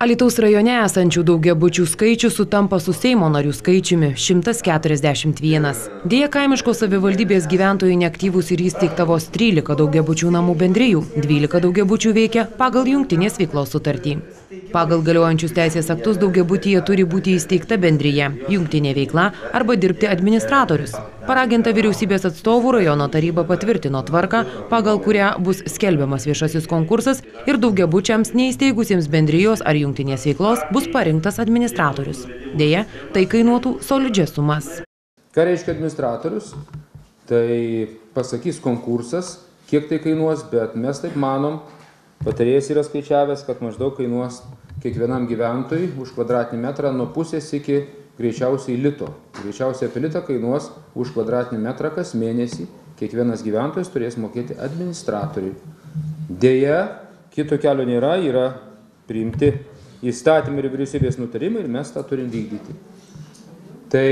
Alytaus rajone esančių daugiabučių skaičius sutampa su Seimo narių skaičiumi – 141. Deja, kaimiškos savivaldybės gyventojai neaktyvūs ir įsteigta vos 13 daugiabučių namų bendrijų. 12 daugiabučių veikia pagal jungtinės veiklos sutartį. Pagal galiojančius teisės aktus daugiabutyje turi būti įsteigta bendrija, jungtinė veikla arba dirbti administratorius. Paraginta vyriausybės atstovų rajono taryba patvirtino tvarką, pagal kurią bus skelbiamas viešasis konkursas ir daugiabučiams neįsteigusiems bendrijos ar jungtinės veiklos bus parinktas administratorius. Deja, tai kainuotų solidžias sumas. Ką reiškia administratorius? Tai pasakys konkursas, kiek tai kainuos, bet mes taip manom, patarėjas yra skaičiavęs, kad maždaug kainuos kiekvienam gyventojui už kvadratinį metrą nuo pusės iki greičiausiai lito. Greičiausiai apie litą kainuos už kvadratinį metrą kas mėnesį. Kiekvienas gyventojas turės mokėti administratoriui. Deja, kito kelio nėra, yra priimti įstatymai ir vyriausybės nutarimai ir mes tą turim vykdyti. Tai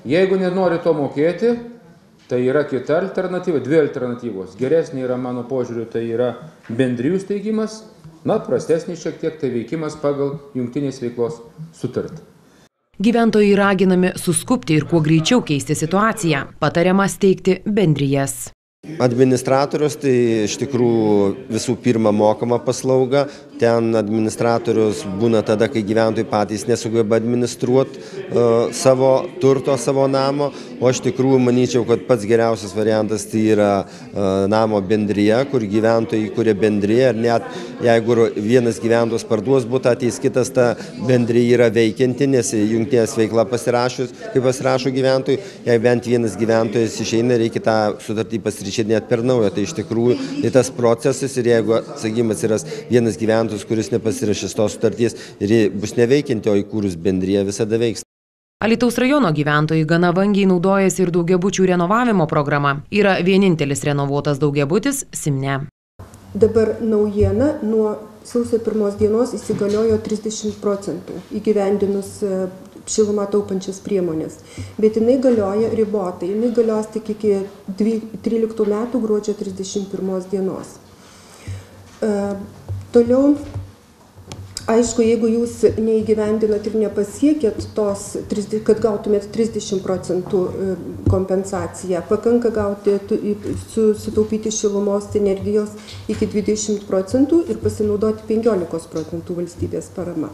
jeigu nenori to mokėti, tai yra kita alternatyva, dvi alternatyvos. Geresnė yra mano požiūriu, tai yra bendrijų steigimas, prastesnis šiek tiek tai veikimas pagal jungtinės veiklos sutartį. Gyventojai raginami suskubti ir kuo greičiau keisti situaciją. Patariama steigti bendrijas. Administratorius tai iš tikrųjų visų pirma mokama paslauga. Ten administratorius būna tada, kai gyventojai patys nesugeba administruoti savo turto, savo namo. O aš tikrųjų manyčiau, kad pats geriausias variantas tai yra namo bendrija, kur gyventojai įkuria bendriją. Ir net jeigu vienas gyventojas parduos butą, ateis kitas, ta bendrija yra veikianti, nes jungtinės veikla pasirašus, kai pasirašo gyventojai, jei bent vienas gyventojas išeina, reikia tą sutartį pasirašyti net per naują. Tai iš tikrųjų tai tas procesas ir jeigu, sakykime, atsiras vienas gyventojas, kuris nepasirašys tos sutarties ir bus neveikianti, o įkūrus bendriją visada veiks. Alytaus rajono gyventojai gana vangiai naudojasi ir daugiabučių renovavimo programa. Yra vienintelis renovuotas daugiabutis Simne. Dabar naujiena, nuo sausio 1 dienos įsigaliojo 30% įgyvendinus šilumą taupančias priemonės. Bet jinai galioja ribotai. Jinai galios tik iki 13 metų gruodžio 31 dienos. Toliau, aišku, jeigu jūs neįgyvendinat ir nepasiekėt tos, kad gautumėt 30% kompensaciją, pakanka gauti, sutaupyti šilumos energijos iki 20% ir pasinaudoti 15% valstybės parama.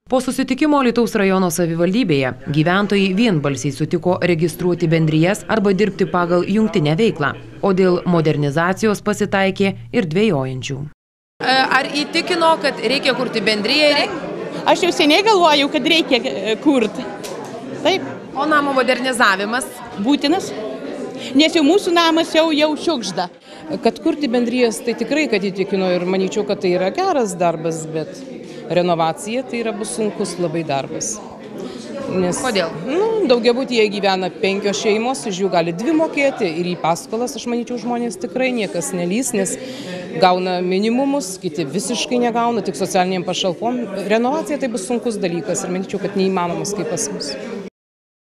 Po susitikimo Alytaus rajono savivaldybėje gyventojai vienbalsiai sutiko registruoti bendrijas arba dirbti pagal jungtinę veiklą, o dėl modernizacijos pasitaikė ir dvejojančių. Ar įtikino, kad reikia kurti bendriją? Aš jau seniai galvojau, kad reikia kurti. Taip. O namo modernizavimas? Būtinas, nes jau mūsų namas jau šiukšda. Kad kurti bendrijas, tai tikrai, kad įtikino ir manyčiau, kad tai yra geras darbas, bet renovacija tai bus sunkus labai darbas. Nes, kodėl? Daugiabutyje gyvena 5 šeimos, iš jų gali 2 mokėti ir į paskolas, aš manyčiau, žmonės tikrai niekas nelys, nes gauna minimumus, kiti visiškai negauna, tik socialiniam pašalpom. Renovacija tai bus sunkus dalykas ir manyčiau, kad neįmanomas kaip pas mus.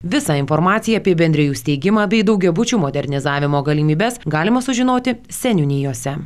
Visą informaciją apie bendrijų steigimą bei daugiabučių modernizavimo galimybes galima sužinoti seniūnijose.